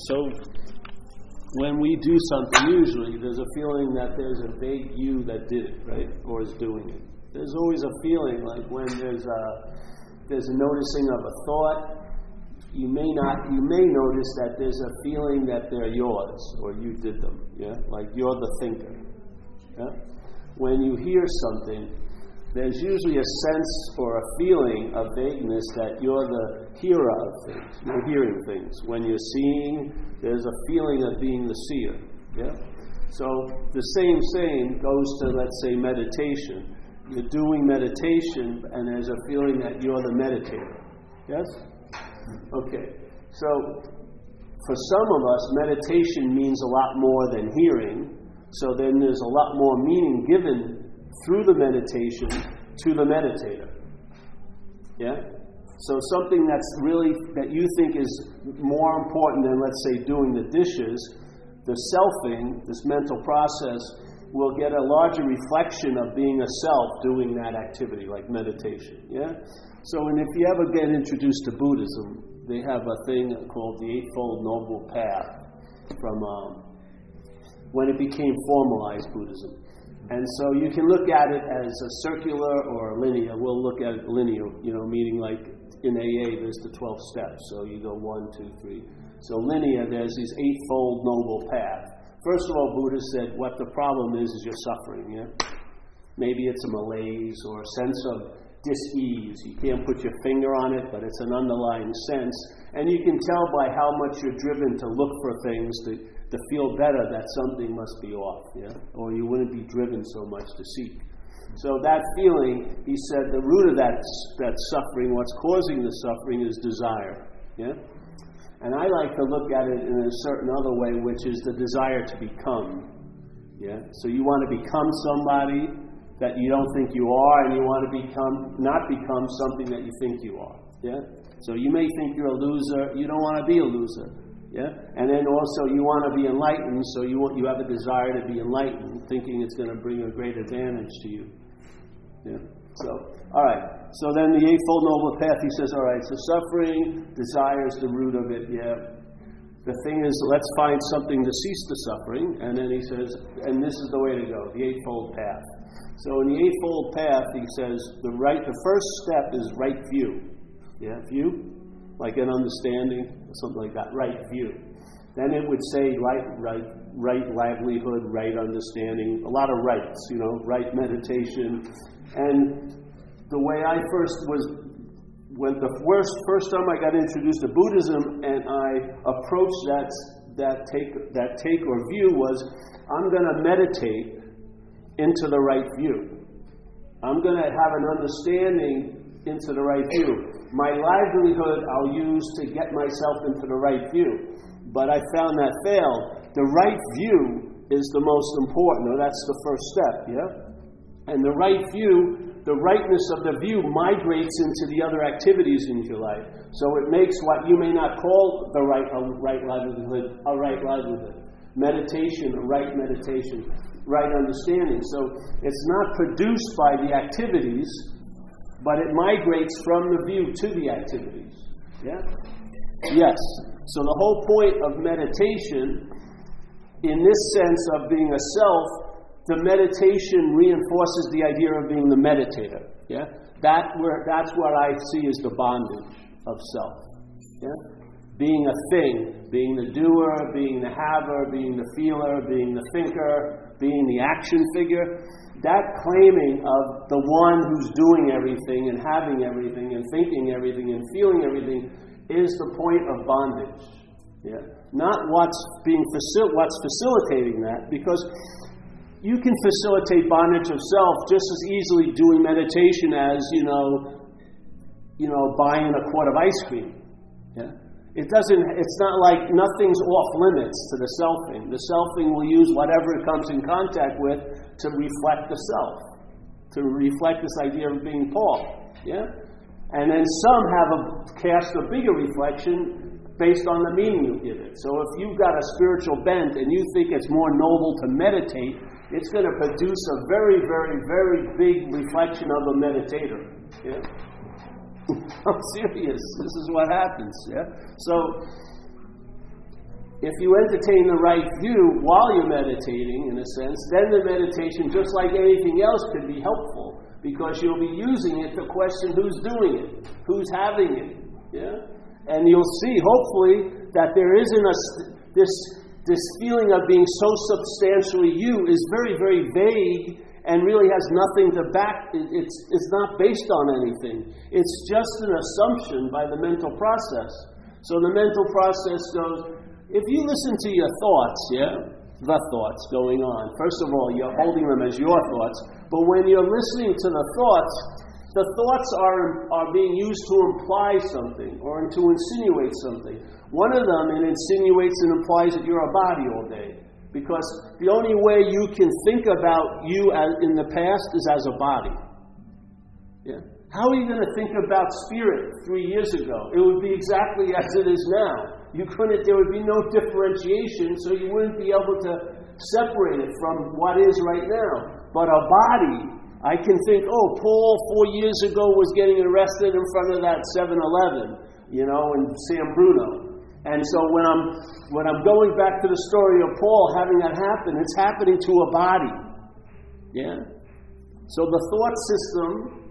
So when we do something, usually there's a feeling that there's a vague you that did it, right, or is doing it. There's always a feeling like when there's a noticing of a thought. You may notice that there's a feeling that they're yours or you did them, yeah, like you're the thinker. Yeah? When you hear something, there's usually a sense or a feeling of vagueness that you're the hearer of things. You're hearing things. When you're seeing, there's a feeling of being the seer. Yeah? So the same goes to, let's say, meditation. You're doing meditation and there's a feeling that you're the meditator. Yes? Okay. So for some of us, meditation means a lot more than hearing. So then there's a lot more meaning given through the meditation to the meditator. Yeah? So something that's really, that you think is more important than, let's say, doing the dishes, the selfing, this mental process, will get a larger reflection of being a self doing that activity, like meditation. Yeah? So, and if you ever get introduced to Buddhism, they have a thing called the Eightfold Noble Path from when it became formalized Buddhism. And so you can look at it as a circular or linear. We'll look at it linear, meaning like in AA there's the 12 steps. So you go 1, 2, 3. So linear, there's these Eightfold Noble Path. First of all, Buddha said what the problem is your suffering. Yeah? Maybe it's a malaise or a sense of dis-ease. You can't put your finger on it, but it's an underlying sense. And you can tell by how much you're driven to look for things to feel better that something must be off, yeah? Or you wouldn't be driven so much to seek. So that feeling, he said, the root of that suffering, what's causing the suffering is desire, yeah? And I like to look at it in a certain other way, which is the desire to become, yeah? So you want to become somebody that you don't think you are, and you want to not become something that you think you are, yeah? So you may think you're a loser, you don't want to be a loser. Yeah, and then also you want to be enlightened, so you have a desire to be enlightened, thinking it's going to bring a great advantage to you. Yeah. So, all right. So then the Eightfold Noble Path, he says, all right. So suffering, desire is the root of it. Yeah. The thing is, let's find something to cease the suffering, and then he says, and this is the way to go, the Eightfold Path. So in the Eightfold Path, he says the first step is right view. Yeah, view. Like an understanding, something like that, right view. Then it would say right livelihood, right understanding, a lot of rights, right meditation. And the way I first first time I got introduced to Buddhism and I approached that take or view was, I'm going to meditate into the right view. I'm going to have an understanding into the right view. My livelihood I'll use to get myself into the right view. But I found that failed. The right view is the most important, or that's the first step, yeah? And the right view, the rightness of the view migrates into the other activities in your life. So it makes what you may not call a right livelihood, a right livelihood. Meditation, a right meditation, right understanding. So it's not produced by the activities, but it migrates from the view to the activities. Yeah? Yes. So the whole point of meditation, in this sense of being a self, the meditation reinforces the idea of being the meditator. Yeah? That's what I see as the bondage of self. Yeah? Being a thing, being the doer, being the haver, being the feeler, being the thinker, being the action figure. That claiming of the one who's doing everything and having everything and thinking everything and feeling everything is the point of bondage. Yeah. Not what's facilitating that, because you can facilitate bondage of self just as easily doing meditation as, buying a quart of ice cream. Yeah. It's not like nothing's off limits to the selfing. The selfing will use whatever it comes in contact with to reflect the self, to reflect this idea of being Paul. Yeah? And then some cast a bigger reflection based on the meaning you give it. So if you've got a spiritual bent and you think it's more noble to meditate, it's going to produce a very, very, very big reflection of a meditator. Yeah? I'm serious. This is what happens. Yeah. So if you entertain the right view while you're meditating, in a sense, then the meditation, just like anything else, could be helpful, because you'll be using it to question who's doing it, who's having it. Yeah? And you'll see, hopefully, that there isn't this feeling of being so substantially you is very, very vague and really has nothing to back. It's not based on anything. It's just an assumption by the mental process. So the mental process goes, if you listen to your thoughts, the thoughts going on, first of all, you're holding them as your thoughts, but when you're listening to the thoughts are being used to imply something or to insinuate something. One of them, it insinuates and implies that you're a body all day, because the only way you can think about you as in the past is as a body. Yeah. How are you going to think about spirit 3 years ago? It would be exactly as it is now. There would be no differentiation, so you wouldn't be able to separate it from what is right now. But a body, I can think, Paul 4 years ago was getting arrested in front of that 7-Eleven, in San Bruno. And so when I'm going back to the story of Paul having that happen, it's happening to a body. Yeah? So the thought system,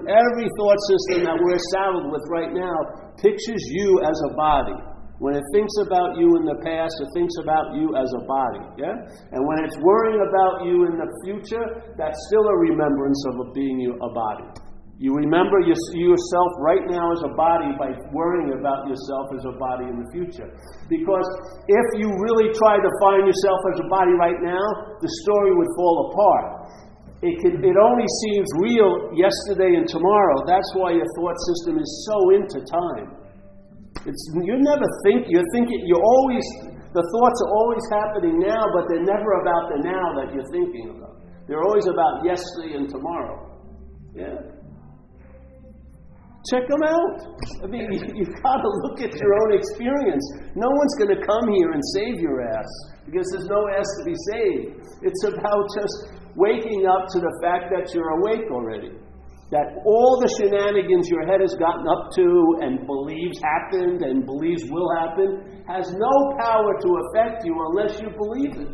every thought system that we're saddled with right now pictures you as a body. When it thinks about you in the past, it thinks about you as a body. Yeah? And when it's worrying about you in the future, that's still a remembrance of being a body. You remember yourself right now as a body by worrying about yourself as a body in the future. Because if you really try to find yourself as a body right now, the story would fall apart. It only seems real yesterday and tomorrow. That's why your thought system is so into time. The thoughts are always happening now, but they're never about the now that you're thinking about. They're always about yesterday and tomorrow. Yeah? Check them out. I mean, you've got to look at your own experience. No one's going to come here and save your ass, because there's no ass to be saved. It's about just waking up to the fact that you're awake already. That all the shenanigans your head has gotten up to and believes happened and believes will happen has no power to affect you unless you believe it.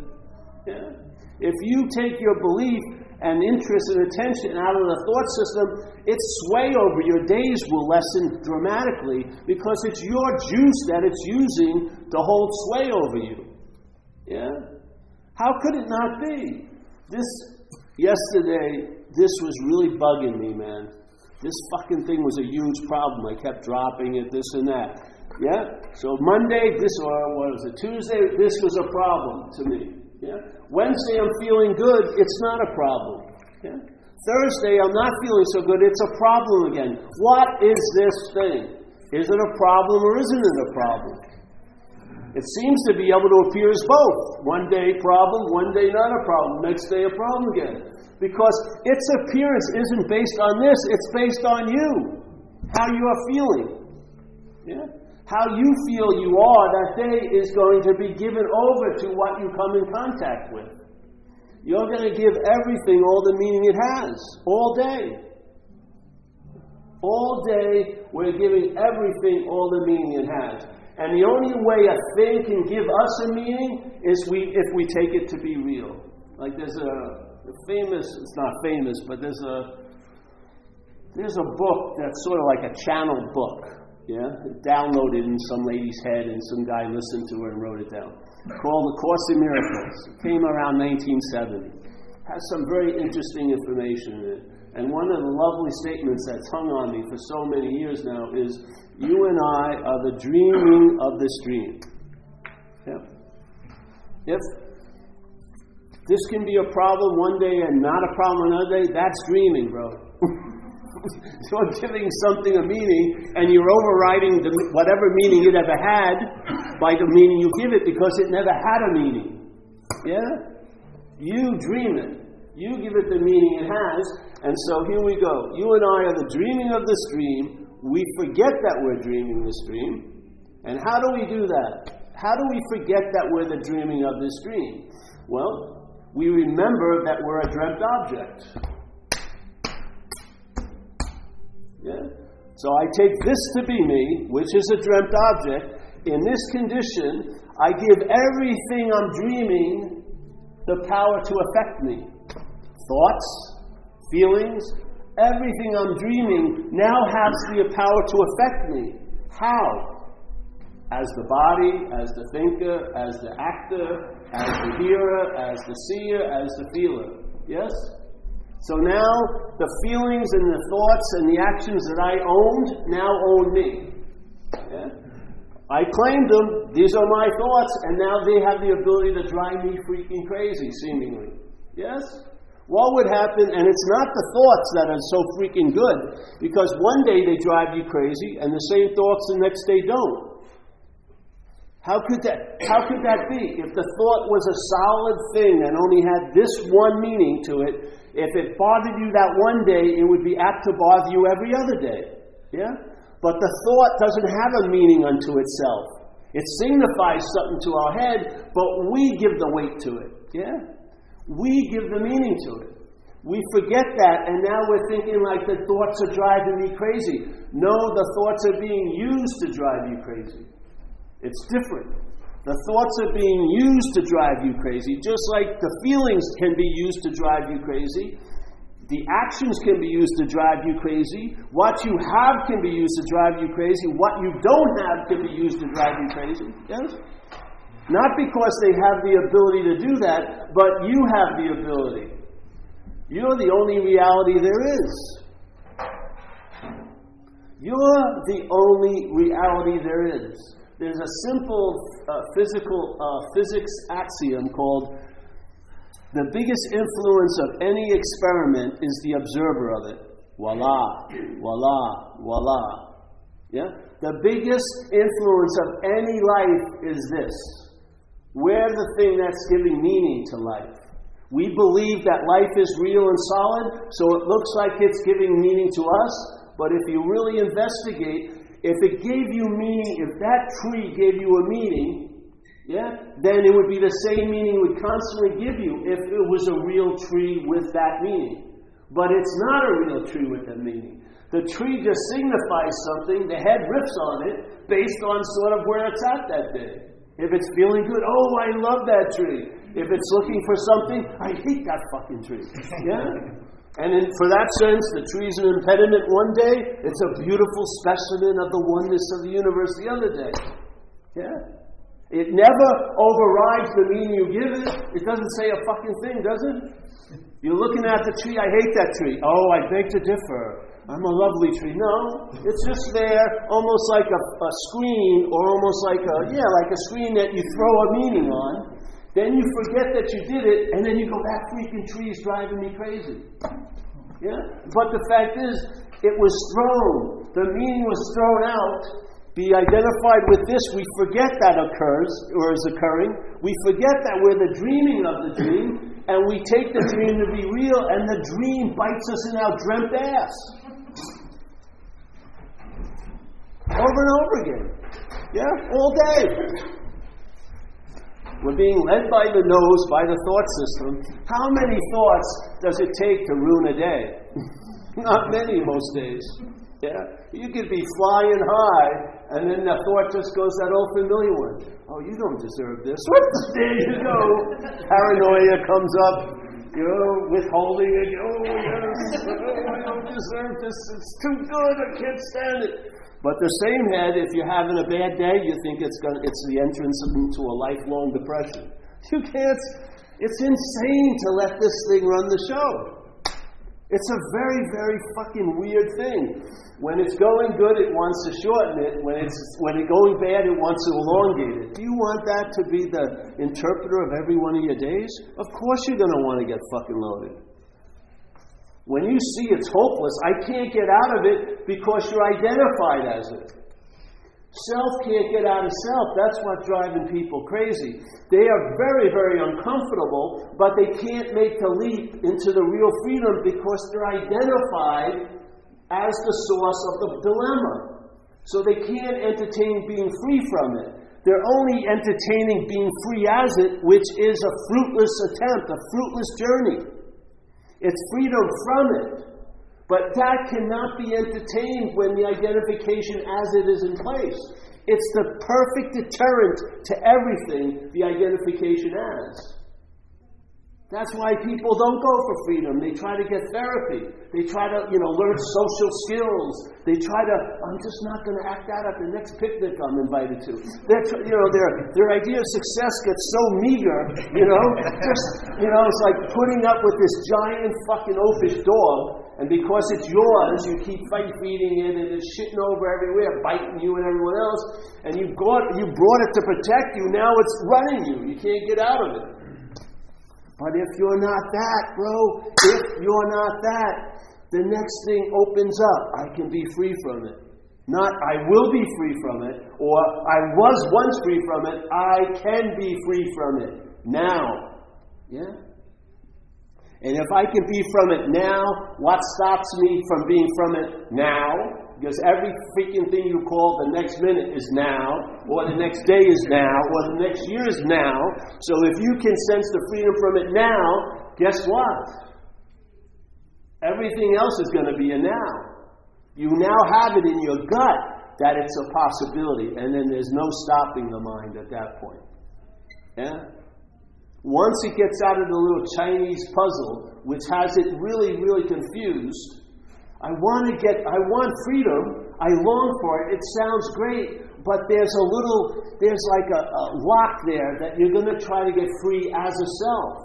Yeah? If you take your belief and interest and attention out of the thought system, its sway over your days will lessen dramatically, because it's your juice that it's using to hold sway over you. Yeah? How could it not be? Yesterday, this was really bugging me, man. This fucking thing was a huge problem. I kept dropping it, this and that. Yeah? So Monday, Tuesday, this was a problem to me. Yeah? Wednesday, I'm feeling good. It's not a problem. Yeah? Thursday, I'm not feeling so good. It's a problem again. What is this thing? Is it a problem or isn't it a problem? It seems to be able to appear as both. One day problem, one day not a problem, next day a problem again. Because its appearance isn't based on this, it's based on you. How you are feeling. Yeah? How you feel you are that day is going to be given over to what you come in contact with. You're going to give everything all the meaning it has, all day. All day, we're giving everything all the meaning it has. And the only way a thing can give us a meaning is if we take it to be real. Like there's it's not famous, but there's a book that's sort of like a channel book. Yeah? Downloaded in some lady's head, and some guy listened to her and wrote it down. Called The Course in Miracles. It came around 1970. Has some very interesting information in it. And one of the lovely statements that's hung on me for so many years now is, you and I are the dreaming of this dream. Yeah. If this can be a problem one day and not a problem another day, that's dreaming, bro. You're giving something a meaning, and you're overriding whatever meaning it ever had by the meaning you give it, because it never had a meaning. Yeah? You dream it. You give it the meaning it has, and so here we go. You and I are the dreaming of this dream. We forget that we're dreaming this dream. And how do we do that? How do we forget that we're the dreaming of this dream? Well, we remember that we're a dreamt object. Yeah? So I take this to be me, which is a dreamt object, in this condition, I give everything I'm dreaming the power to affect me. Thoughts, feelings, everything I'm dreaming now has the power to affect me. How? As the body, as the thinker, as the actor, as the hearer, as the seer, as the feeler. Yes? So now, the feelings and the thoughts and the actions that I owned now own me. Yeah? I claimed them, these are my thoughts, and now they have the ability to drive me freaking crazy, seemingly. Yes? What would happen, and it's not the thoughts that are so freaking good, because one day they drive you crazy, and the same thoughts the next day don't. How could that be? If the thought was a solid thing and only had this one meaning to it, if it bothered you that one day, it would be apt to bother you every other day. Yeah? But the thought doesn't have a meaning unto itself. It signifies something to our head, but we give the weight to it. Yeah? We give the meaning to it. We forget that, and now we're thinking like the thoughts are driving me crazy. No, the thoughts are being used to drive you crazy. It's different. The thoughts are being used to drive you crazy, just like the feelings can be used to drive you crazy. The actions can be used to drive you crazy. What you have can be used to drive you crazy. What you don't have can be used to drive you crazy. Yes? Not because they have the ability to do that, but you have the ability. You're the only reality there is. You're the only reality there is. There's a simple physics axiom called the biggest influence of any experiment is the observer of it. Voila, voila, voila. Yeah? The biggest influence of any life is this. We're the thing that's giving meaning to life. We believe that life is real and solid, so it looks like it's giving meaning to us, but if you really investigate, if it gave you meaning, if that tree gave you a meaning, yeah, then it would be the same meaning it would constantly give you if it was a real tree with that meaning. But it's not a real tree with that meaning. The tree just signifies something, the head riffs on it, based on sort of where it's at that day. If it's feeling good, oh, I love that tree. If it's looking for something, I hate that fucking tree. Yeah? And for that sense, the tree's an impediment one day, it's a beautiful specimen of the oneness of the universe the other day. Yeah? It never overrides the meaning you give it. It doesn't say a fucking thing, does it? You're looking at the tree, I hate that tree. Oh, I beg to differ. I'm a lovely tree. No, it's just there, almost like a screen, or almost like a screen that you throw a meaning on. Then you forget that you did it, and then you go, that freaking tree is driving me crazy. Yeah? But the fact is, it was thrown. The meaning was thrown out. Be identified with this. We forget that occurs, or is occurring. We forget that we're the dreaming of the dream, and we take the dream to be real, and the dream bites us in our dreamt ass. Over and over again. Yeah? All day. We're being led by the nose, by the thought system. How many thoughts does it take to ruin a day? Not many most days. Yeah? You could be flying high, and then the thought just goes that old familiar one. Oh, you don't deserve this. There you go. Paranoia comes up. Withholding it. Oh, yes. Oh, I don't deserve this. It's too good. I can't stand it. But the same head, if you're having a bad day, you think it's the entrance into a lifelong depression. You can't. It's insane to let this thing run the show. It's a very, very fucking weird thing. When it's going good, it wants to shorten it. When it's going bad, it wants to elongate it. Do you want that to be the interpreter of every one of your days? Of course you're going to want to get fucking loaded. When you see it's hopeless, I can't get out of it because you're identified as it. Self can't get out of self. That's what's driving people crazy. They are very, very uncomfortable, but they can't make the leap into the real freedom because they're identified as the source of the dilemma. So they can't entertain being free from it. They're only entertaining being free as it, which is a fruitless attempt, a fruitless journey. It's freedom from it. But that cannot be entertained when the identification as it is in place. It's the perfect deterrent to everything the identification has. That's why people don't go for freedom. They try to get therapy. They try to, learn social skills. They try to, I'm just not going to act out at the next picnic I'm invited to. Their idea of success gets so meager, it's like putting up with this giant fucking oafish dog, and because it's yours, you keep feeding it, and it's shitting over everywhere, biting you and everyone else, and you brought it to protect you, now it's running you. You can't get out of it. But if you're not that, bro, the next thing opens up. I can be free from it. Not I will be free from it, or I was once free from it, I can be free from it now. Yeah? And if I can be from it now, what stops me from being from it now? Because every freaking thing you call the next minute is now, or the next day is now, or the next year is now. So if you can sense the freedom from it now, guess what? Everything else is going to be a now. You now have it in your gut that it's a possibility, and then there's no stopping the mind at that point. Yeah? Once it gets out of the little Chinese puzzle, which has it really, really confused, I want freedom, I long for it, it sounds great, but there's like a lock there that you're going to try to get free as a self,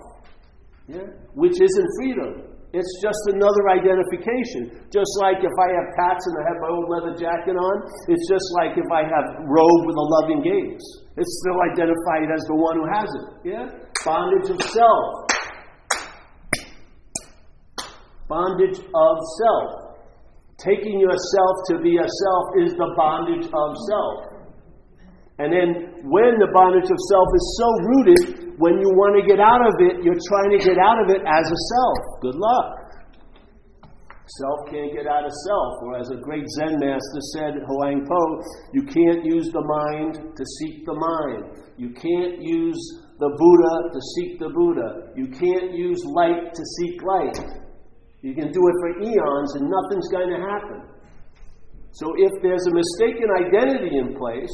which isn't freedom. It's just another identification. Just like if I have tats and I have my old leather jacket on, it's just like if I have robe with a loving gaze. It's still identified as the one who has it. Yeah? Bondage of self. Bondage of self. Taking yourself to be a self is the bondage of self. And then when the bondage of self is so rooted, when you want to get out of it, you're trying to get out of it as a self. Good luck. Self can't get out of self. Or as a great Zen master said, Huang Po, you can't use the mind to seek the mind. You can't use the Buddha to seek the Buddha. You can't use light to seek light. You can do it for eons and nothing's going to happen. So if there's a mistaken identity in place,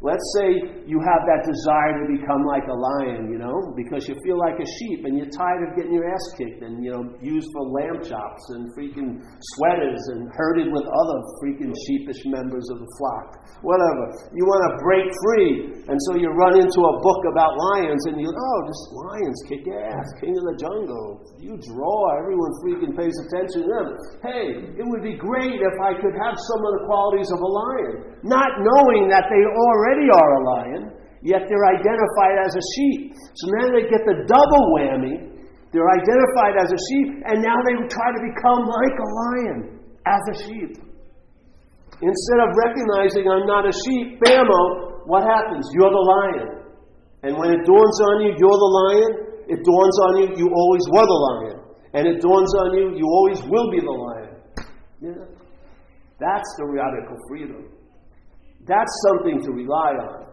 let's say you have that desire to become like a lion, because you feel like a sheep and you're tired of getting your ass kicked and, used for lamb chops and freaking sweaters and herded with other freaking sheepish members of the flock. Whatever. You want to break free, and so you run into a book about lions and just lions kick ass, king of the jungle. You draw, everyone freaking pays attention to them. Hey, it would be great if I could have some of the qualities of a lion, not knowing that they already are a lion, yet they're identified as a sheep. So now they get the double whammy. They're identified as a sheep, and now they try to become like a lion as a sheep. Instead of recognizing I'm not a sheep, bammo, what happens? You're the lion. And when it dawns on you, you're the lion, it dawns on you, you always were the lion. And it dawns on you, you always will be the lion. Yeah? That's the radical freedom. That's something to rely on.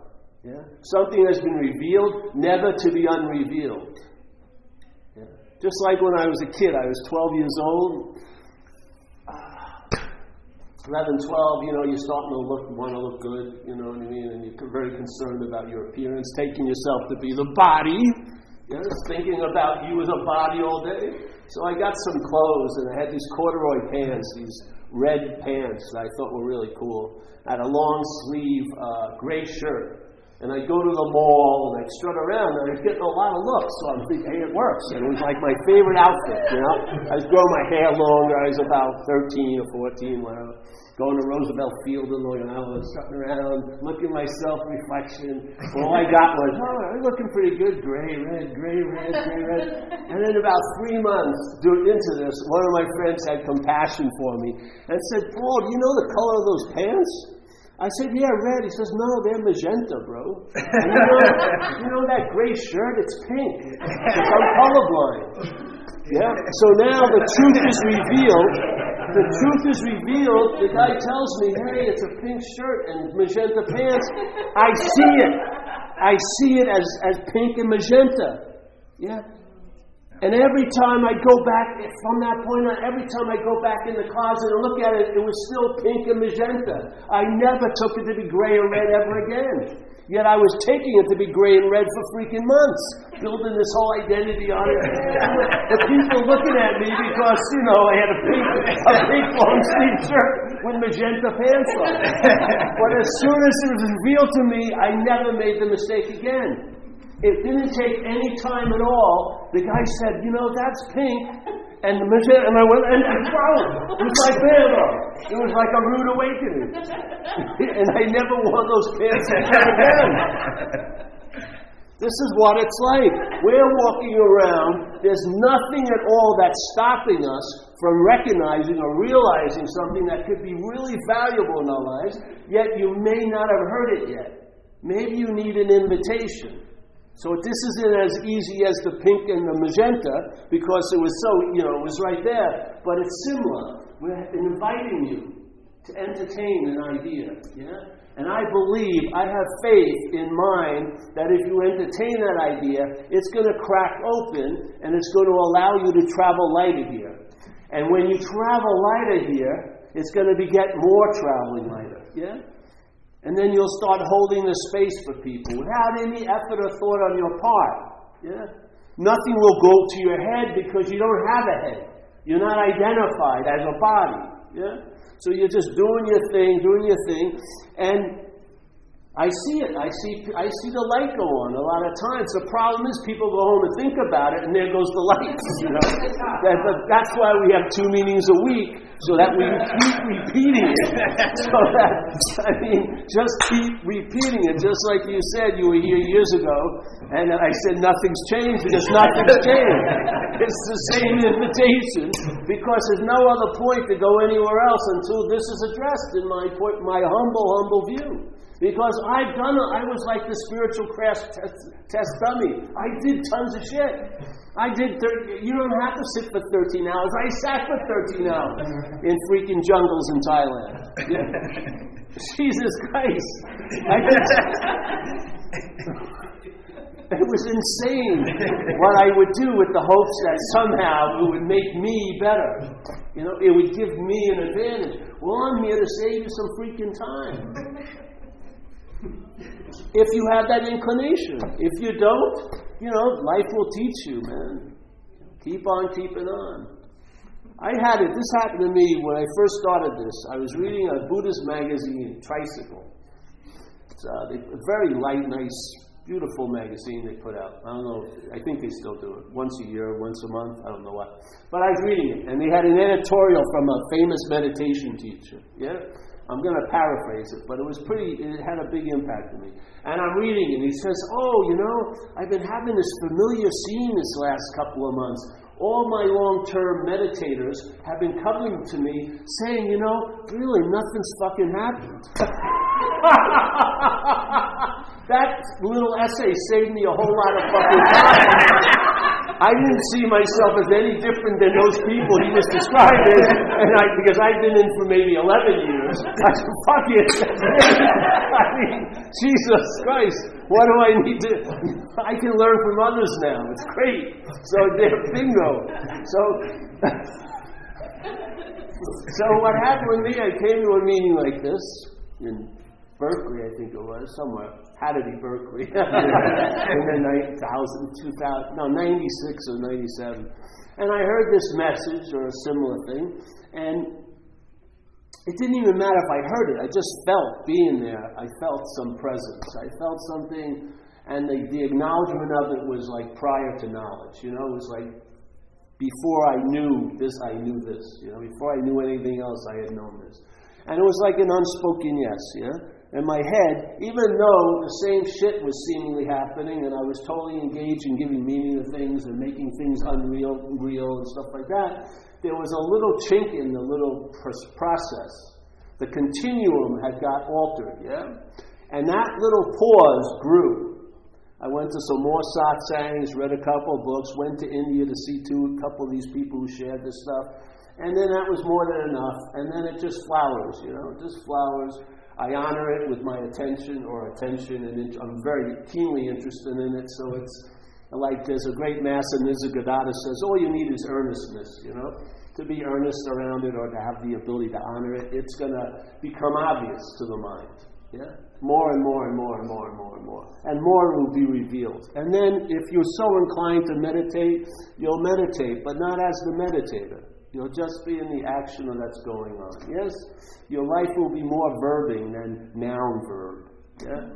Yeah? Something that's been revealed, never to be unrevealed. Yeah? Just like when I was a kid, I was 12 years old. 11, 12, you're starting to want to look good, you know what I mean? And you're very concerned about your appearance, taking yourself to be the body. Thinking about you as a body all day. So I got some clothes, and I had these corduroy pants, these red pants that I thought were really cool. I had a long sleeve gray shirt. And I'd go to the mall, and I'd strut around, and I'd get a lot of looks. So I'm thinking, hey, it works. And it was like my favorite outfit, I was growing my hair longer. I was about 13 or 14, whatever. Going to Roosevelt Field and strutting around, looking at my self-reflection. All I got was, I'm looking pretty good. Gray, red, gray, red, gray, red. And then about 3 months into this, one of my friends had compassion for me and said, Paul, do you know the color of those pants? I said, yeah, red. He says, no, they're magenta, bro. And you know that gray shirt? It's pink. Because I'm colorblind. Yeah? So now the truth is revealed. The truth is revealed. The guy tells me, hey, it's a pink shirt and magenta pants. I see it. I see it as pink and magenta. Yeah? And every time I go back, from that point on, every time I go back in the closet and look at it, it was still pink and magenta. I never took it to be gray or red ever again. Yet I was taking it to be gray and red for freaking months, building this whole identity on it. The people looking at me because, I had a pink long sleeve shirt with magenta pants on. But as soon as it was revealed to me, I never made the mistake again. It didn't take any time at all. The guy said, that's pink. And the magenta, and I went, and wow, it was like that. It was like a rude awakening. And I never wore those pants again. This is what it's like. We're walking around. There's nothing at all that's stopping us from recognizing or realizing something that could be really valuable in our lives, yet you may not have heard it yet. Maybe you need an invitation. So this isn't as easy as the pink and the magenta, because it was so, it was right there. But it's similar. We're inviting you to entertain an idea. Yeah? And I believe, I have faith in mind that if you entertain that idea, it's going to crack open and it's going to allow you to travel lighter here. And when you travel lighter here, it's going to get more traveling lighter. Yeah? And then you'll start holding the space for people without any effort or thought on your part. Yeah? Nothing will go to your head because you don't have a head. You're not identified as a body. Yeah? So you're just doing your thing, and I see it. I see the light go on a lot of times. The problem is people go home and think about it, and there goes the light. That's why we have 2 meetings a week, so that we keep repeating it. Just keep repeating it. Just like you said, you were here years ago, and I said nothing's changed because nothing's changed. It's the same invitation, because there's no other point to go anywhere else until this is addressed in my humble view. Because I was like the spiritual crash test dummy. I did tons of shit. You don't have to sit for 13 hours. I sat for 13 hours in freaking jungles in Thailand. Yeah. Jesus Christ. It was insane what I would do with the hopes that somehow it would make me better. It would give me an advantage. Well, I'm here to save you some freaking time. If you have that inclination. If you don't, life will teach you, man. Keep on keeping on. This happened to me when I first started this. I was reading a Buddhist magazine, Tricycle. It's a very light, nice, beautiful magazine they put out. I don't know, I think they still do it. Once a year, once a month, I don't know what. But I was reading it, and they had an editorial from a famous meditation teacher. Yeah? I'm going to paraphrase it, but it had a big impact on me. And I'm reading it, and he says, I've been having this familiar scene this last couple of months. All my long-term meditators have been coming to me saying, really, nothing's fucking happened. That little essay saved me a whole lot of fucking time. I didn't see myself as any different than those people he was describing, because I've been in for maybe 11 years. I said, fuck it. Jesus Christ, what do I need to... I can learn from others now. It's great. So, bingo. So what happened with me, I came to a meeting like this in Berkeley, I think it was, somewhere. Had to be Berkeley. In the 96 or 97. And I heard this message or a similar thing, and it didn't even matter if I heard it. I just felt being there. I felt some presence. I felt something, and the acknowledgement of it was like prior to knowledge. It was like before I knew this, I knew this. Before I knew anything else, I had known this. And it was like an unspoken yes, yeah? In my head, even though the same shit was seemingly happening and I was totally engaged in giving meaning to things and making things unreal, real and stuff like that, there was a little chink in the little process. The continuum had got altered, yeah? And that little pause grew. I went to some more satsangs, read a couple of books, went to India to see a couple of these people who shared this stuff. And then that was more than enough. And then it just flowers, it just flowers. I honor it with my attention, and I'm very keenly interested in it. So Like there's a great master, Nisargadatta says, all you need is earnestness, to be earnest around it or to have the ability to honor it. It's going to become obvious to the mind. Yeah? More and more and more and more and more and more. And more will be revealed. And then if you're so inclined to meditate, you'll meditate, but not as the meditator. You'll just be in the action that's going on. Yes? Your life will be more verbing than noun-verb. Yeah?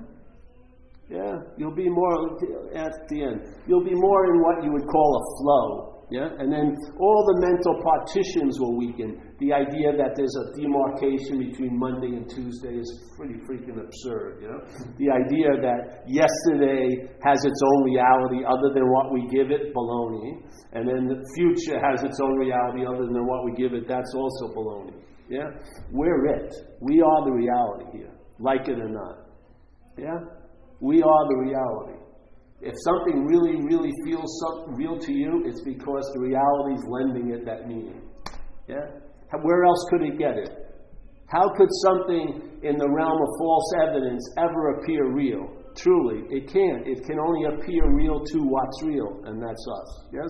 Yeah? You'll be more, at the end, you'll be more in what you would call a flow. Yeah? And then all the mental partitions will weaken. The idea that there's a demarcation between Monday and Tuesday is pretty freaking absurd, The idea that yesterday has its own reality other than what we give it, baloney. And then the future has its own reality other than what we give it, that's also baloney. Yeah? We're it. We are the reality here, like it or not. Yeah? We are the reality. If something really, really feels real to you, it's because the reality is lending it that meaning. Yeah? Where else could it get it? How could something in the realm of false evidence ever appear real? Truly, it can't. It can only appear real to what's real, and that's us. Yes?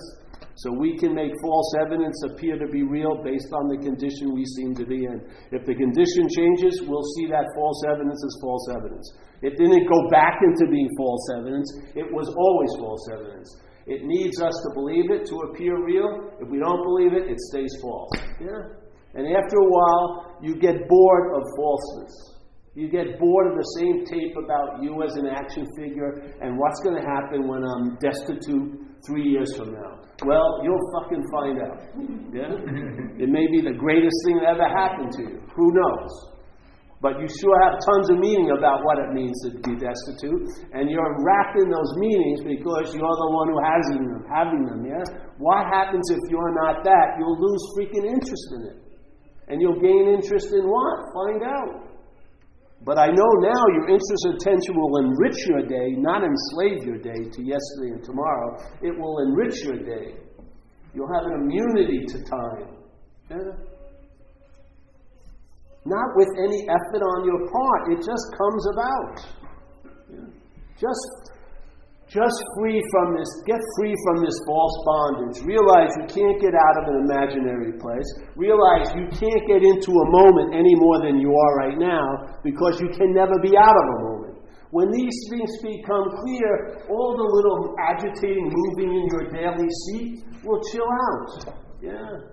So we can make false evidence appear to be real based on the condition we seem to be in. If the condition changes, we'll see that false evidence as false evidence. It didn't go back into being false evidence. It was always false evidence. It needs us to believe it to appear real. If we don't believe it, it stays false. Yeah? And after a while, you get bored of falseness. You get bored of the same tape about you as an action figure and what's going to happen when I'm destitute 3 years from now. Well, you'll fucking find out. Yeah? It may be the greatest thing that ever happened to you. Who knows? But you sure have tons of meaning about what it means to be destitute, and you're wrapped in those meanings because you're the one who has having them, yeah? What happens if you're not that? You'll lose freaking interest in it. And you'll gain interest in what? Find out. But I know now your interest and attention will enrich your day, not enslave your day to yesterday and tomorrow. It will enrich your day. You'll have an immunity to time. Yeah? Not with any effort on your part. It just comes about. Yeah. Just free from this, get free from this false bondage. Realize you can't get out of an imaginary place. Realize you can't get into a moment any more than you are right now because you can never be out of a moment. When these things become clear, all the little agitating moving in your daily seat will chill out. Yeah.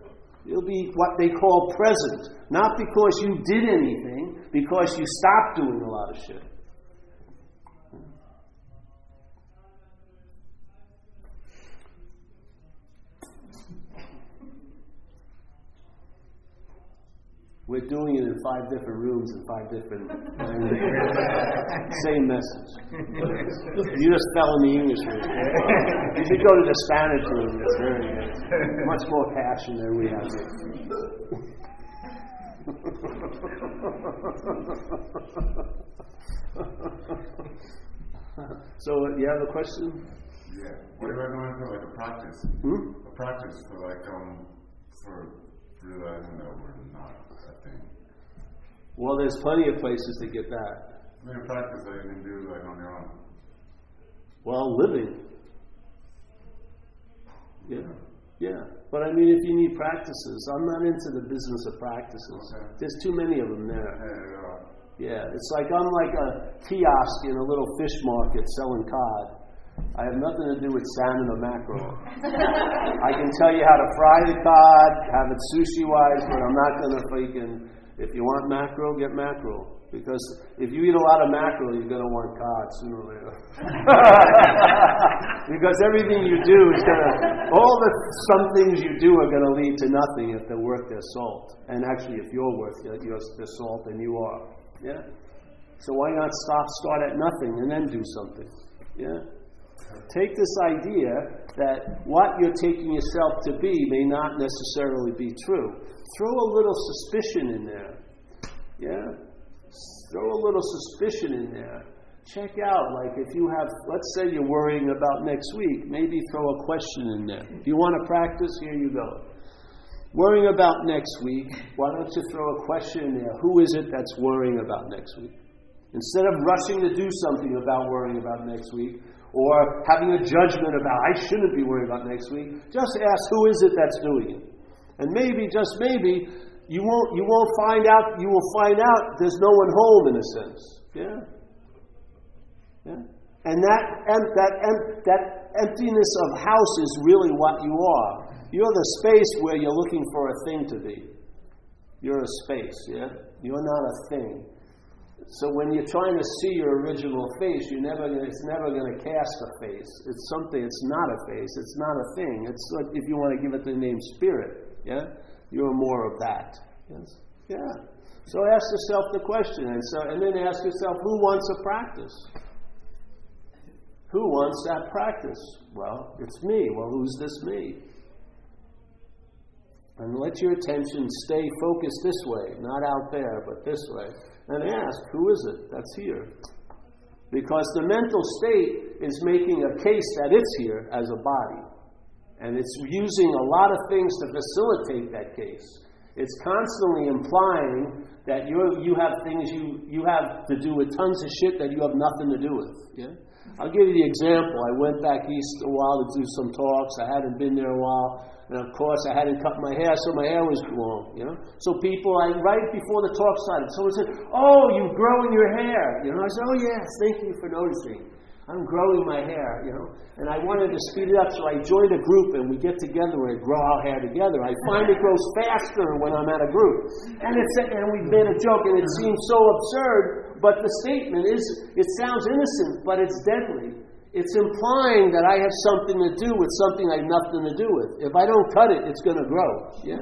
You'll be what they call present. Not because you did anything, because you stopped doing a lot of shit. We're doing it in 5 different rooms in 5 different same message. You just fell in the English room. You should go to the Spanish room. It's very much more passion than we have here. So, you have a question? Yeah. What if I go in for like a practice? A practice for like for realizing that we're not a thing. Well, there's plenty of places to get that. I mean, a practice that you can do like on your own. Well, living. Yeah. But I mean, if you need practices, I'm not into the business of practices. Okay. There's too many of them there. Yeah, it's like I'm like a kiosk in a little fish market selling cod. I have nothing to do with salmon or mackerel. I can tell you how to fry the cod, have it sushi-wise, but I'm not going to freaking... If you want mackerel, get mackerel. Because if you eat a lot of mackerel, you're going to want cod sooner or later. Because everything you do is going to... Some things you do are going to lead to nothing if they're worth their salt. And actually, if you're worth their salt, then you are. Yeah? So why not start at nothing and then do something? Yeah? Take this idea that what you're taking yourself to be may not necessarily be true. Throw a little suspicion in there. Yeah? Throw a little suspicion in there. Check out, like if you have, let's say you're worrying about next week, maybe throw a question in there. If you want to practice, here you go. Worrying about next week, why don't you throw a question in there? Who is it that's worrying about next week? Instead of rushing to do something about worrying about next week, or having a judgment about, I shouldn't be worried about next week. Just ask, who is it that's doing it? And maybe, just maybe, you will find out there's no one home in a sense. Yeah? Yeah? And that emptiness of house is really what you are. You're the space where you're looking for a thing to be. You're a space, yeah? You're not a thing. So when you're trying to see your original face, it's never going to cast a face. It's something, it's not a face, it's not a thing. It's like, if you want to give it the name spirit, yeah? You're more of that. Yes? Yeah. So ask yourself the question, and then ask yourself, who wants a practice? Who wants that practice? Well, it's me. Well, who's this me? And let your attention stay focused this way, not out there, but this way. And ask, who is it that's here? Because the mental state is making a case that it's here as a body. And it's using a lot of things to facilitate that case. It's constantly implying that you have things you have to do with tons of shit that you have nothing to do with. Yeah? I'll give you the example. I went back east a while to do some talks. I hadn't been there a while. And of course, I hadn't cut my hair, so my hair was long, you know. So right before the talk started, someone said, "Oh, you're growing your hair." You know, I said, "Oh, yes, thank you for noticing. I'm growing my hair, you know." And I wanted to speed it up, so I joined a group, and we get together and grow our hair together. I find it grows faster when I'm at a group. And we made a joke, and it seems so absurd, but the statement is, it sounds innocent, but it's deadly. It's implying that I have something to do with something I have nothing to do with. If I don't cut it, it's going to grow. Yeah?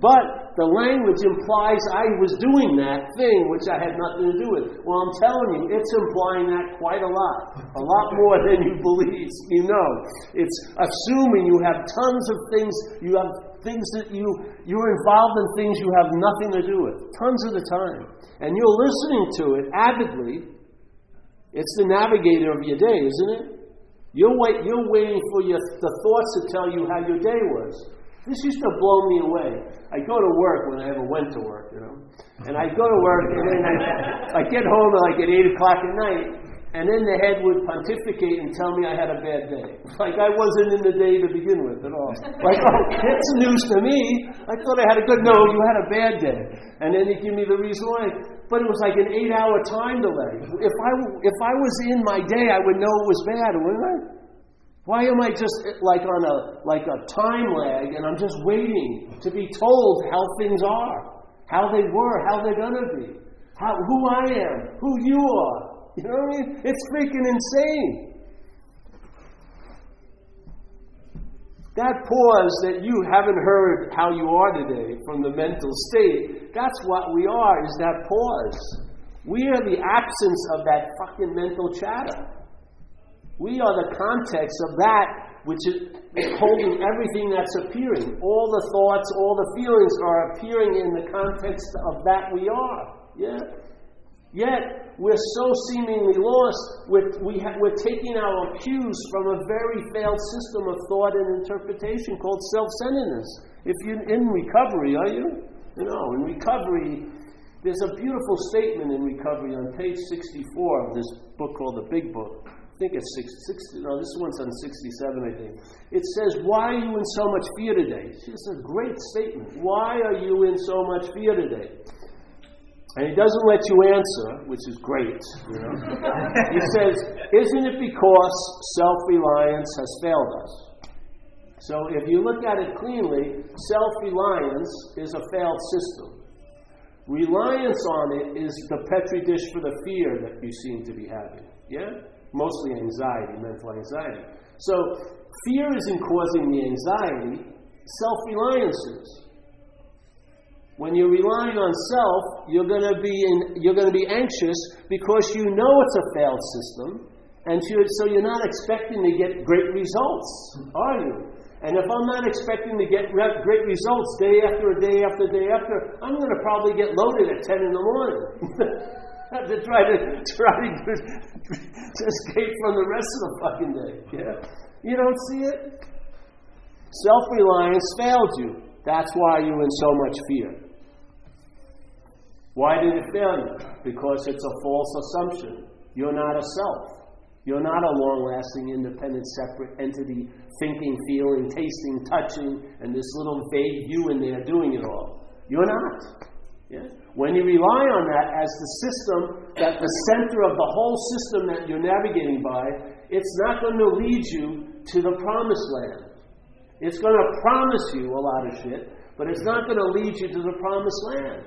But the language implies I was doing that thing which I had nothing to do with. Well, I'm telling you, it's implying that quite a lot more than you believe. You know, it's assuming you have tons of things. You have things that you're involved in things you have nothing to do with, tons of the time, and you're listening to it avidly. It's the navigator of your day, isn't it? You're waiting for the thoughts to tell you how your day was. This used to blow me away. I go to work when I ever went to work, you know. And I go to work, and then I get home at 8 o'clock at night, and then the head would pontificate and tell me I had a bad day. Like I wasn't in the day to begin with at all. Like, oh, that's news to me. I thought I had a good, no, you had a bad day. And then he'd give me the reason why. But it was like an 8-hour time delay. If I was in my day, I would know it was bad, wouldn't I? Why am I just like on a time lag, and I'm just waiting to be told how things are, how they were, how they're gonna be, who I am, who you are? You know what I mean? It's freaking insane. That pause that you haven't heard how you are today from the mental state, that's what we are, is that pause. We are the absence of that fucking mental chatter. We are the context of that which is holding everything that's appearing. All the thoughts, all the feelings are appearing in the context of that we are. Yeah? Yet, we're so seemingly lost, we're taking our cues from a very failed system of thought and interpretation called self-centeredness. If you're in recovery, are you? You know, in recovery, there's a beautiful statement in recovery on page 64 of this book called The Big Book. I think it's 60, no, this one's on 67, I think. It says, "Why are you in so much fear today?" It's a great statement. Why are you in so much fear today? And he doesn't let you answer, which is great. You know? He says, "Isn't it because self-reliance has failed us?" So if you look at it cleanly, self-reliance is a failed system. Reliance on it is the petri dish for the fear that you seem to be having. Yeah? Mostly anxiety, mental anxiety. So fear isn't causing the anxiety, self-reliance is. When you're relying on self, you're going to be anxious because you know it's a failed system, and so you're not expecting to get great results, are you? And if I'm not expecting to get great results day after day after day after, I'm going to probably get loaded at 10 in the morning to try to escape from the rest of the fucking day. Yeah, you don't see it. Self-reliance failed you. That's why you're in so much fear. Why did it fail you? Because it's a false assumption. You're not a self. You're not a long-lasting, independent, separate entity, thinking, feeling, tasting, touching, and this little vague you in there doing it all. You're not. Yeah? When you rely on that as the system, that the center of the whole system that you're navigating by, it's not going to lead you to the promised land. It's going to promise you a lot of shit, but it's not going to lead you to the promised land.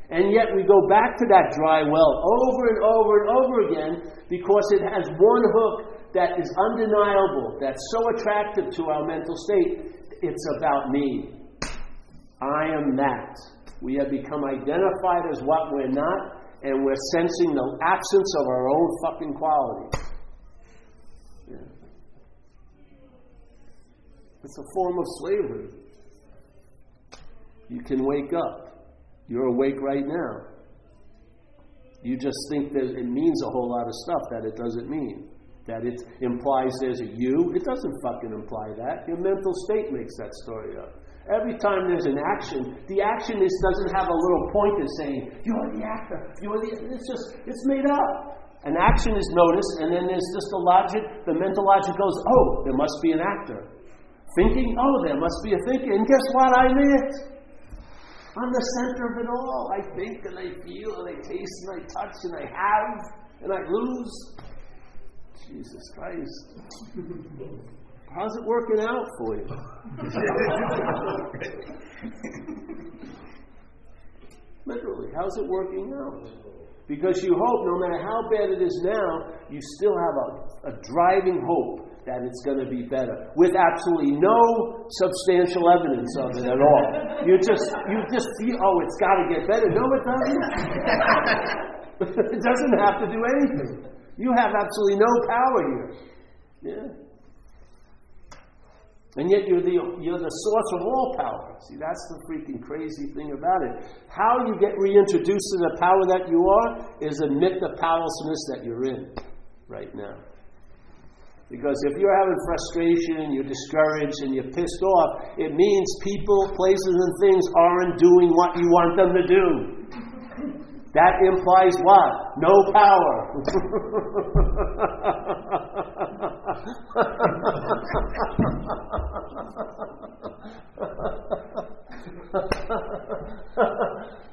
And yet we go back to that dry well over and over and over again because it has one hook that is undeniable, that's so attractive to our mental state. It's about me. I am that. We have become identified as what we're not, and we're sensing the absence of our own fucking quality. Yeah. It's a form of slavery. You can wake up. You're awake right now. You just think that it means a whole lot of stuff that it doesn't mean. That it implies there's a you. It doesn't fucking imply that. Your mental state makes that story up. Every time there's an action, the action doesn't have a little pointer saying, you're the actor, it's made up. An action is noticed, and then there's just the mental logic goes, oh, there must be an actor. Thinking, oh, there must be a thinker. And guess what? I'm it. I'm the center of it all. I think, and I feel, and I taste, and I touch, and I have, and I lose. Jesus Christ. How's it working out for you? Literally, how's it working out? Because you hope, no matter how bad it is now, you still have a driving hope that it's going to be better, with absolutely no substantial evidence of it at all. You just feel, oh, it's got to get better. No, it doesn't. It doesn't have to do anything. You have absolutely no power here. Yeah. And yet you're the source of all power. See, that's the freaking crazy thing about it. How you get reintroduced to the power that you are is admit the powerlessness that you're in right now. Because if you're having frustration, you're discouraged, and you're pissed off, it means people, places, and things aren't doing what you want them to do. That implies what? No power.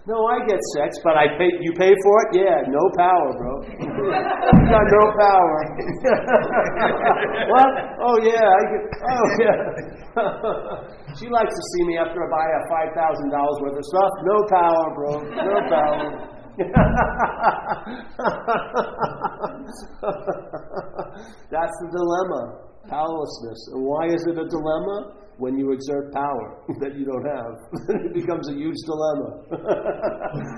No, I get sex, but you pay for it? Yeah, no power, bro. You got no power. What? Oh, yeah. She likes to see me after I buy her $5,000 worth of stuff. No power, bro. No power. That's the dilemma. Powerlessness. And why is it a dilemma? When you exert power that you don't have, it becomes a huge dilemma.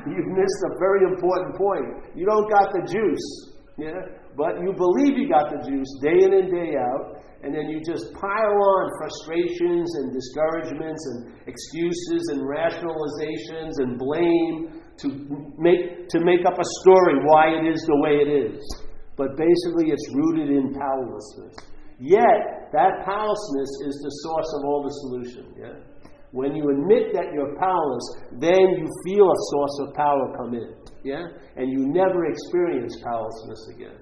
You've missed a very important point. You don't got the juice, yeah, but you believe you got the juice day in and day out, and then you just pile on frustrations and discouragements and excuses and rationalizations and blame to make up a story why it is the way it is. But basically, it's rooted in powerlessness. Yet, that powerlessness is the source of all the solution. Yeah? When you admit that you're powerless, then you feel a source of power come in. Yeah? And you never experience powerlessness again.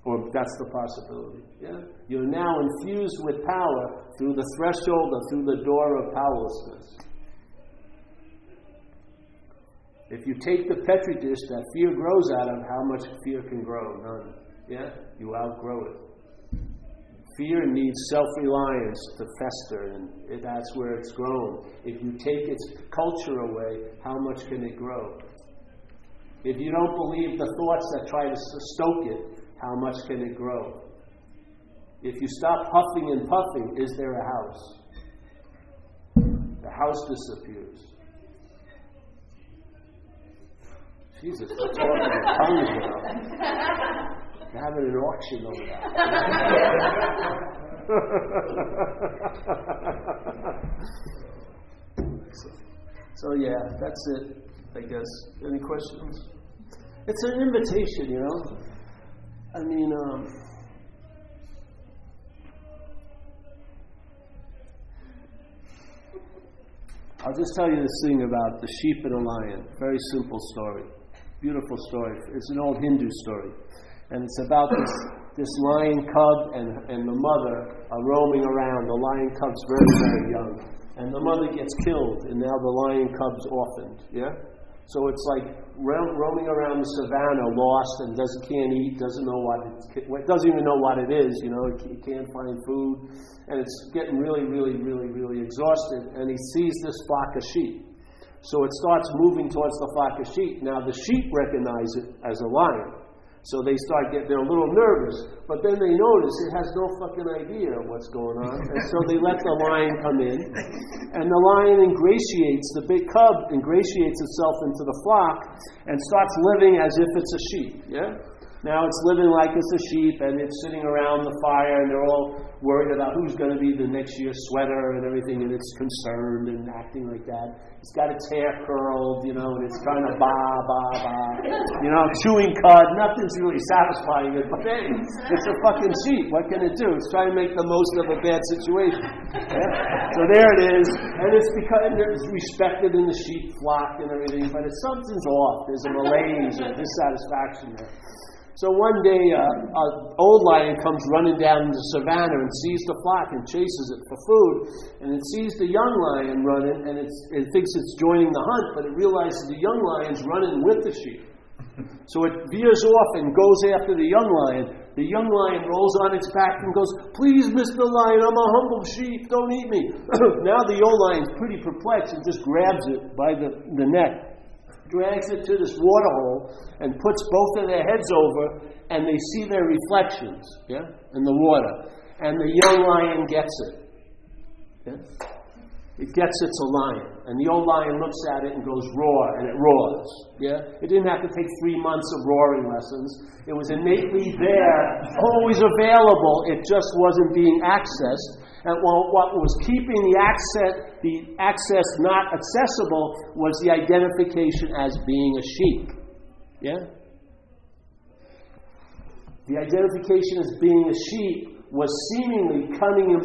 Or that's the possibility. Yeah? You're now infused with power through the threshold or through the door of powerlessness. If you take the Petri dish that fear grows out of, how much fear can grow? None. Yeah? You outgrow it. Fear needs self-reliance to fester, and that's where it's grown. If you take its culture away, how much can it grow? If you don't believe the thoughts that try to stoke it, how much can it grow? If you stop huffing and puffing, is there a house? The house disappears. Jesus, we're talking in tongues now. They're having an auction over that. So yeah, that's it, I guess. Any questions? It's an invitation, you know. I mean, I'll just tell you this thing about the sheep and the lion. Very simple story. Beautiful story. It's an old Hindu story. And it's about this lion cub and the mother are roaming around. The lion cub's very, very young. And the mother gets killed, and now the lion cub's orphaned. Yeah? So it's like roaming around the savannah, lost, and can't eat, doesn't even know what it is, it can't find food, and it's getting really, really, really, really exhausted, and he sees this flock of sheep. So it starts moving towards the flock of sheep. Now the sheep recognize it as a lion. So they're a little nervous, but then they notice it has no fucking idea what's going on, and so they let the lion come in, and the lion the big cub ingratiates itself into the flock, and starts living as if it's a sheep, yeah? Now it's living like it's a sheep, and it's sitting around the fire, and they're all worried about who's going to be the next year's sweater and everything, and it's concerned and acting like that. It's got its hair curled, and it's kind of chewing cud. Nothing's really satisfying it, but hey, it's a fucking sheep. What can it do? It's trying to make the most of a bad situation. Yeah? So there it is, and it's respected in the sheep flock and everything, but something's off. There's a malaise or dissatisfaction there. So one day, an old lion comes running down the savannah and sees the flock and chases it for food. And it sees the young lion running, and it thinks it's joining the hunt, but it realizes the young lion's running with the sheep. So it veers off and goes after the young lion. The young lion rolls on its back and goes, "Please, Mr. Lion, I'm a humble sheep, don't eat me." Now the old lion's pretty perplexed and just grabs it by the neck, drags it to this water hole, and puts both of their heads over, and they see their reflections, in the water. And the young lion gets it. Yeah? It gets it's a lion. And the old lion looks at it and goes, "Roar," and it roars. Yeah? It didn't have to take 3 months of roaring lessons. It was innately there, always available. It just wasn't being accessed. And what was keeping the access not accessible was the identification as being a sheep. Yeah? The identification as being a sheep was seemingly cutting the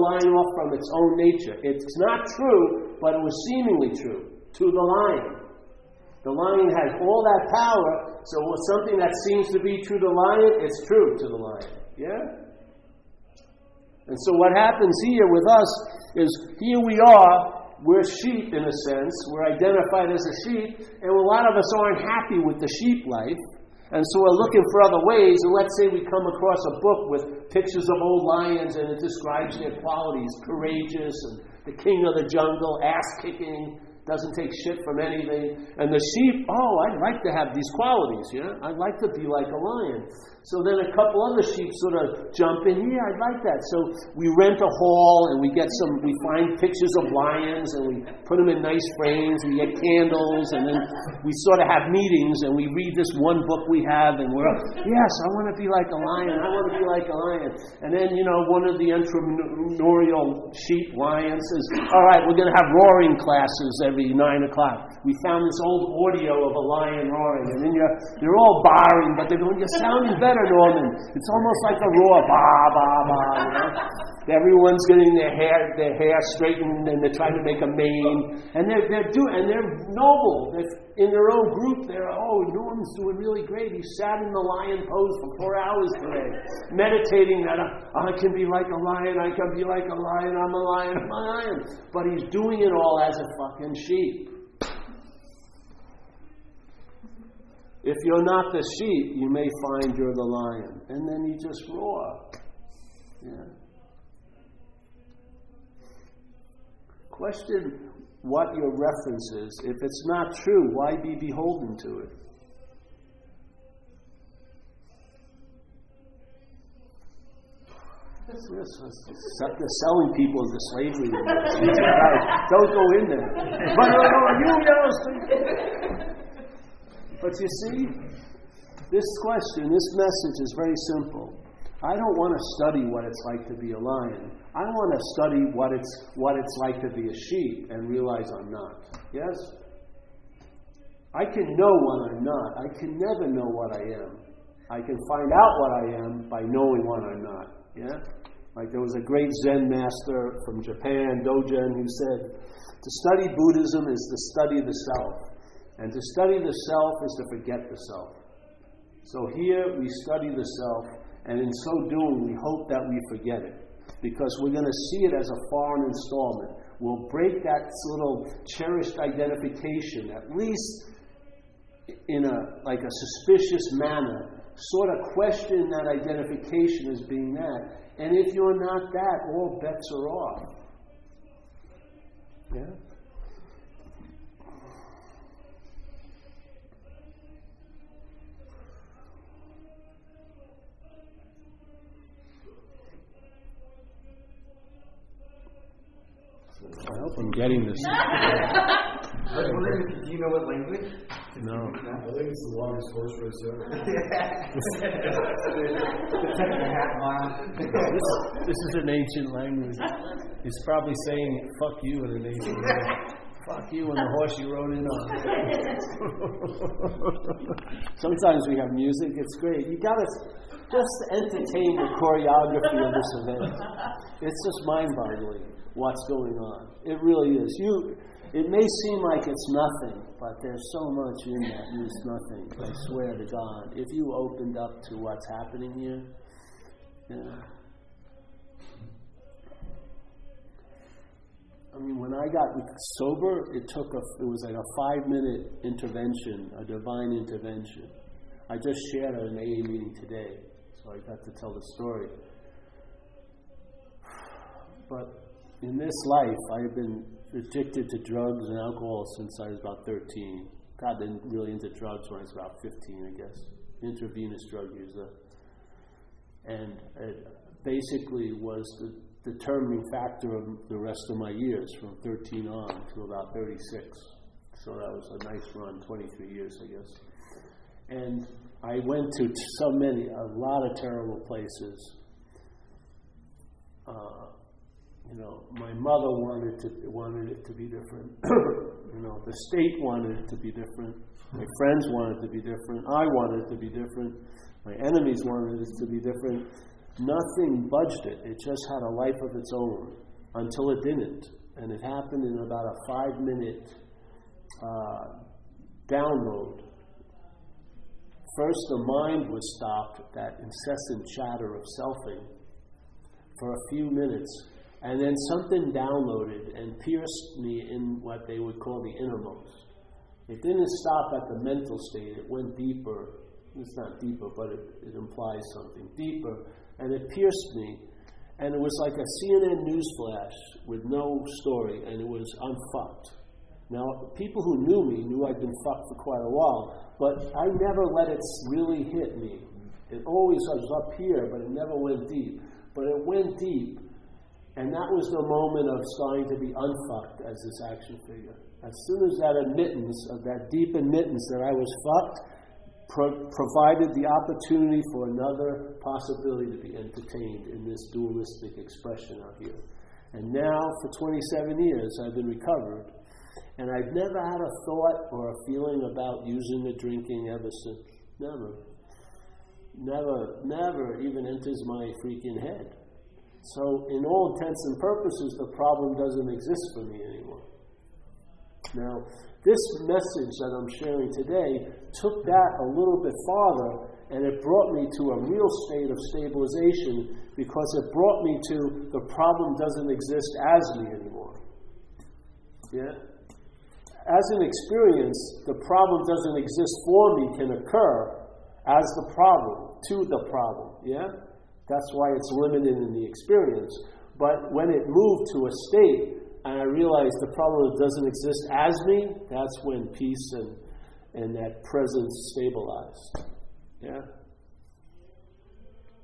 lion off from its own nature. It's not true, but it was seemingly true to the lion. The lion has all that power, so something that seems to be true to the lion, it's true to the lion. Yeah? And so what happens here with us is, here we are, we're sheep in a sense, we're identified as a sheep, and a lot of us aren't happy with the sheep life, and so we're looking for other ways, and let's say we come across a book with pictures of old lions, and it describes their qualities, courageous, and the king of the jungle, ass-kicking, doesn't take shit from anything, and the sheep, I'd like to have these qualities, I'd like to be like a lion. So then a couple other sheep sort of jump in, I'd like that. So we rent a hall and we find pictures of lions and we put them in nice frames, we get candles, and then we sort of have meetings and we read this one book we have and we're, yes, I want to be like a lion, I want to be like a lion. And then, one of the entrepreneurial sheep lions says, all right, we're going to have roaring classes every 9 o'clock. We found this old audio of a lion roaring, and then they're all barring, but they're going, "You're sounding better, Norman. It's almost like a roar, bah, bah, bah." Everyone's getting their hair straightened, and they're trying to make a mane, and they're noble. They're in their own group. Norman's doing really great. He sat in the lion pose for 4 hours today, meditating that I can be like a lion. I can be like a lion. I'm a lion. I'm a lion. But he's doing it all as a fucking sheep. If you're not the sheep, you may find you're the lion. And then you just roar. Yeah. Question what your reference is. If it's not true, why be beholden to it? They're selling people into slavery. Don't go in there. But you see, this question, this message is very simple. I don't want to study what it's like to be a lion. I want to study what it's like to be a sheep and realize I'm not. Yes? I can know what I'm not. I can never know what I am. I can find out what I am by knowing what I'm not. Yeah? Like there was a great Zen master from Japan, Dogen, who said, to study Buddhism is to study the self. And to study the self is to forget the self. So here we study the self, and in so doing we hope that we forget it, because we're going to see it as a foreign installment. We'll break that little cherished identification, at least in a suspicious manner, sort of question that identification as being that. And if you're not that, all bets are off. Yeah? I hope I'm getting this. Do you know what language? No. I think it's the longest horse race ever. This is an ancient language. He's probably saying "fuck you" in an ancient language. Fuck you and the horse you rode in on. Sometimes we have music. It's great. You gotta just entertain the choreography of this event. It's just mind-boggling what's going on. It really is. It may seem like it's nothing, but there's so much in that it's nothing. I swear to God. If you opened up to what's happening here, yeah. I mean, when I got sober, it was like a 5-minute intervention, a divine intervention. I just shared at an AA meeting today, so I got to tell the story. But in this life, I've been addicted to drugs and alcohol since I was about 13. Got really into drugs when I was about 15, I guess. Intravenous drug user. And it basically was the determining factor of the rest of my years, from 13 on to about 36. So that was a nice run, 23 years, I guess. And I went to a lot of terrible places. My mother wanted it to be different. The state wanted it to be different. My friends wanted it to be different. I wanted it to be different. My enemies wanted it to be different. Nothing budged it. It just had a life of its own until it didn't. And it happened in about a 5-minute download. First, the mind was stopped, that incessant chatter of selfing, for a few minutes. And then something downloaded and pierced me in what they would call the innermost. It didn't stop at the mental state. It went deeper. It's not deeper, but it implies something deeper. And it pierced me. And it was like a CNN news flash with no story, and it was, I'm fucked. Now, people who knew me knew I'd been fucked for quite a while, but I never let it really hit me. It always was up here, but it never went deep. But it went deep. And that was the moment of starting to be unfucked as this action figure. As soon as that admittance, of that deep admittance that I was fucked, provided the opportunity for another possibility to be entertained in this dualistic expression out here. And now, for 27 years, I've been recovered. And I've never had a thought or a feeling about using or drinking ever since. Never. Never even enters my freaking head. So, in all intents and purposes, the problem doesn't exist for me anymore. Now, this message that I'm sharing today took that a little bit farther, and it brought me to a real state of stabilization, because it brought me to the problem doesn't exist as me anymore. Yeah? As an experience, the problem doesn't exist for me can occur as the problem, to the problem. Yeah? That's why it's limited in the experience. But when it moved to a state, and I realized the problem doesn't exist as me, that's when peace and that presence stabilized. Yeah?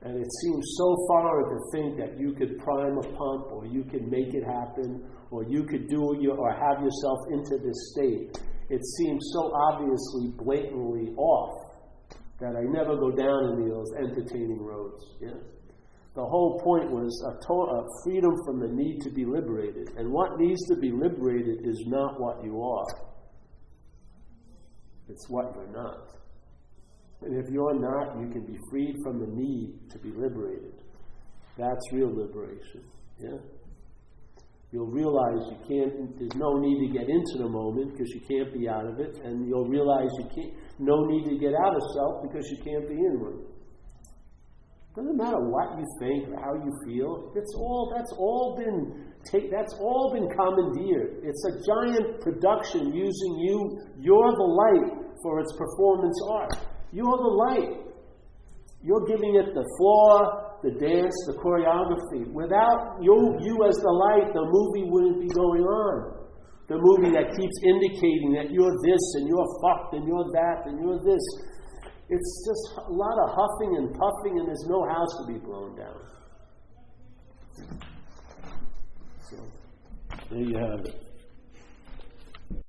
And it seems so far to think that you could prime a pump, or you could make it happen, or you could do or have yourself into this state. It seems so obviously, blatantly off, that I never go down in those entertaining roads. Yeah? The whole point was a freedom from the need to be liberated. And what needs to be liberated is not what you are. It's what you're not. And if you're not, you can be freed from the need to be liberated. That's real liberation. Yeah? You'll realize there's no need to get into the moment, because you can't be out of it. And you'll realize no need to get out of self because you can't be in one. Doesn't matter what you think or how you feel. That's all been commandeered. It's a giant production using you. You're the light for its performance art. You're the light. You're giving it the floor, the dance, the choreography. Without you as the light, the movie wouldn't be going on. The movie that keeps indicating that you're this and you're fucked and you're that and you're this. It's just a lot of huffing and puffing, and there's no house to be blown down. So, there you have it.